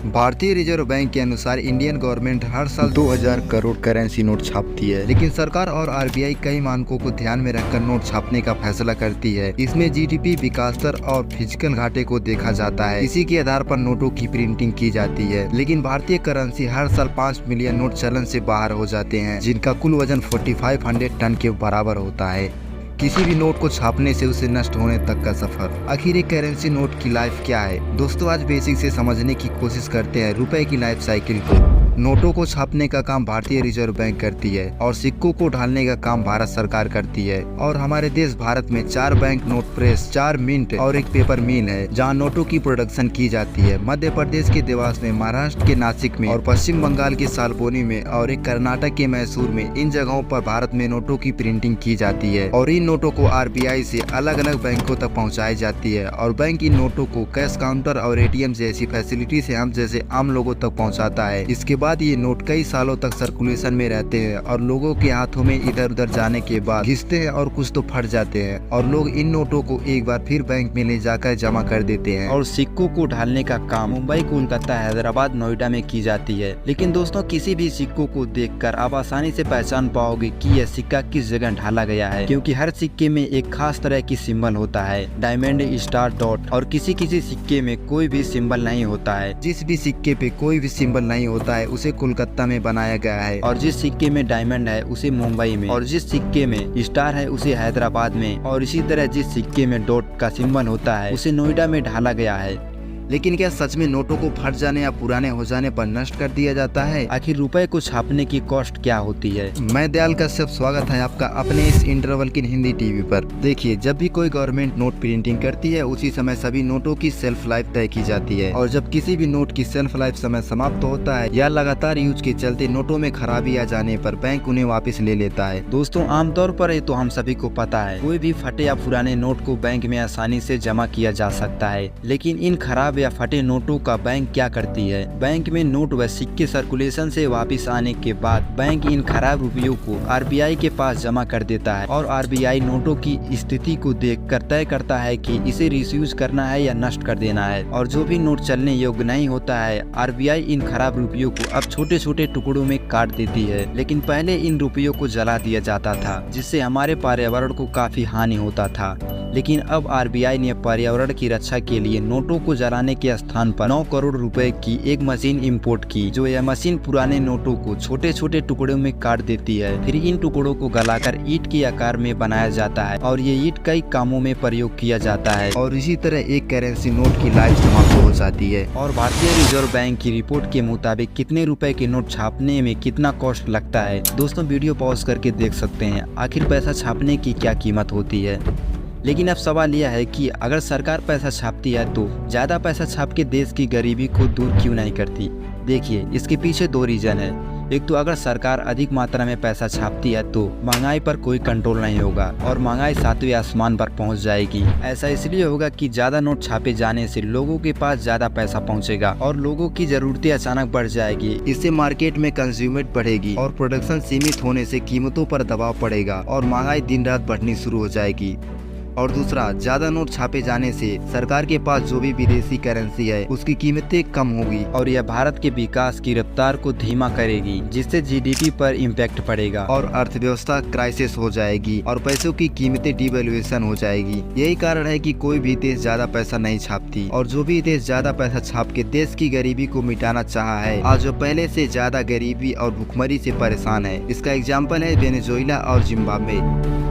भारतीय reserve bank के अनुसार इंडियन गवर्नमेंट हर साल 2000 करोड़ करेंसी नोट छापती है, लेकिन सरकार और आरबीआई कई मानकों को ध्यान में रखकर नोट छापने का फैसला करती है। इसमें जीडीपी, विकास दर और फिजिकल घाटे को देखा जाता है। इसी के आधार पर नोटों की प्रिंटिंग की जाती है। लेकिन भारतीय करेंसी हर साल 5 मिलियन नोट चलन से बाहर हो जाते हैं, जिनका कुल वजन 4500 टन के बराबर होता है। किसी भी नोट को छापने से उसे नष्ट होने तक का सफर। आखिर एक करेंसी नोट की लाइफ क्या है? दोस्तों, आज बेसिक से समझने की कोशिश करते हैं रुपए की लाइफ साइकिल को। नोटों को छापने का काम भारतीय रिजर्व बैंक करती है और सिक्कों को ढालने का काम भारत सरकार करती है। और हमारे देश भारत में 4 बैंक नोट प्रेस, 4 मिंट और 1 पेपर मिल है, जहां नोटों की प्रोडक्शन की जाती है। मध्य प्रदेश के देवास में, महाराष्ट्र के नासिक में और पश्चिम बंगाल के सालबोनी में और एक कर्नाटक के मैसूर में, इन जगहों पर भारत में नोटों की प्रिंटिंग की जाती है और इन नोटों को आरबीआई से अलग अलग बैंकों तक पहुंचाई जाती है और बैंक इन नोटों को कैश काउंटर और एटीएम जैसी फैसिलिटी से हम जैसे आम लोगों तक पहुंचाता है। इसके बाद ये नोट कई सालों तक सर्कुलेशन में रहते हैं और लोगों के हाथों में इधर उधर जाने के बाद घिसते हैं और कुछ तो फट जाते हैं और लोग इन नोटों को एक बार फिर बैंक में ले जाकर जमा कर देते हैं। और सिक्कों को ढालने का काम मुंबई, कोलकाता, हैदराबाद, नोएडा में की जाती है। लेकिन दोस्तों, किसी भी सिक्कों को देखकर आप आसानी से पहचान पाओगे कि यह सिक्का किस जगह ढाला गया है, क्योंकि हर सिक्के में एक खास तरह की सिंबल होता है, डायमंड, स्टार, डॉट। और किसी किसी सिक्के में कोई भी सिंबल नहीं होता है। जिस भी सिक्के पे कोई भी सिंबल नहीं होता है उसे कोलकाता में बनाया गया है, और जिस सिक्के में डायमंड है उसे मुंबई में, और जिस सिक्के में स्टार है उसे हैदराबाद में, और इसी तरह जिस सिक्के में डॉट का सिंबल होता है उसे नोएडा में ढाला गया है। लेकिन क्या सच में नोटों को फट जाने या पुराने हो जाने पर नष्ट कर दिया जाता है? आखिर रुपए को छापने की कॉस्ट क्या होती है? मैं दयाल कश्यप, स्वागत है आपका अपने इस इंटरवल की हिंदी टीवी पर। देखिए, जब भी कोई गवर्नमेंट नोट प्रिंटिंग करती है उसी समय सभी नोटों की सेल्फ लाइफ तय की जाती है, और जब किसी भी नोट की सेल्फ लाइफ समय समाप्त होता है या लगातार यूज के चलते नोटों में खराबी आ जाने पर बैंक उन्हें वापस ले लेता है। दोस्तों, आमतौर पर ये तो हम सभी को पता है, कोई भी फटे या पुराने नोट को बैंक में आसानी से जमा किया जा सकता है। लेकिन इन खराब या फटे नोटों का बैंक क्या करती है? बैंक में नोट व सिक्के सर्कुलेशन से वापस आने के बाद बैंक इन खराब रुपयों को आरबीआई के पास जमा कर देता है, और आरबीआई नोटों की स्थिति को देखकर तय करता है कि इसे रियूज करना है या नष्ट कर देना है। और जो भी नोट चलने योग्य नहीं होता है, आरबीआई इन खराब रुपयों को अब छोटे छोटे टुकड़ों में काट देती है। लेकिन पहले इन रुपयों को जला दिया जाता था, जिससे हमारे पर्यावरण को काफी हानि होता था। लेकिन अब आरबीआई ने पर्यावरण की रक्षा के लिए नोटों को जलाने के स्थान पर 9 करोड़ रुपए की एक मशीन इंपोर्ट की, जो यह मशीन पुराने नोटों को छोटे छोटे टुकड़ों में काट देती है। फिर इन टुकड़ों को गलाकर ईंट के आकार में बनाया जाता है, और ये ईंट कई कामों में प्रयोग किया जाता है। और इसी तरह एक करेंसी नोट की लाइफ समाप्त हो जाती है। और भारतीय रिजर्व बैंक की रिपोर्ट के मुताबिक कितने रुपए के नोट छापने में कितना कॉस्ट लगता है, दोस्तों वीडियो पॉज करके देख सकते हैं। आखिर पैसा छापने की क्या कीमत होती है? लेकिन अब सवाल यह है कि अगर सरकार पैसा छापती है तो ज़्यादा पैसा छाप के देश की गरीबी को दूर क्यों नहीं करती? देखिए, इसके पीछे 2 रीज़न है। एक तो अगर सरकार अधिक मात्रा में पैसा छापती है तो महंगाई पर कोई कंट्रोल नहीं होगा और महंगाई 7वें आसमान पर पहुंच जाएगी। ऐसा इसलिए होगा कि ज़्यादा नोट छापे जाने से लोगों के पास ज़्यादा पैसा पहुंचेगा और लोगों की ज़रूरतें अचानक बढ़ जाएगी। इससे मार्केट में कंज्यूमेट बढ़ेगी और प्रोडक्शन सीमित होने से कीमतों पर दबाव पड़ेगा और महंगाई दिन रात बढ़नी शुरू हो जाएगी। और दूसरा, ज्यादा नोट छापे जाने से सरकार के पास जो भी विदेशी करेंसी है उसकी कीमतें कम होगी, और यह भारत के विकास की रफ्तार को धीमा करेगी, जिससे जीडीपी पर इम्पैक्ट पड़ेगा और अर्थव्यवस्था क्राइसिस हो जाएगी और पैसों की कीमतें डिवैल्यूएशन हो जाएगी। यही कारण है कि कोई भी देश ज्यादा पैसा नहीं छापती, और जो भी देश ज्यादा पैसा छाप के देश की गरीबी को मिटाना चाहा है, आज वो पहले से ज्यादा गरीबी और भुखमरी से परेशान है। इसका एग्जाम्पल है वेनेजुएला और जिम्बाब्वे।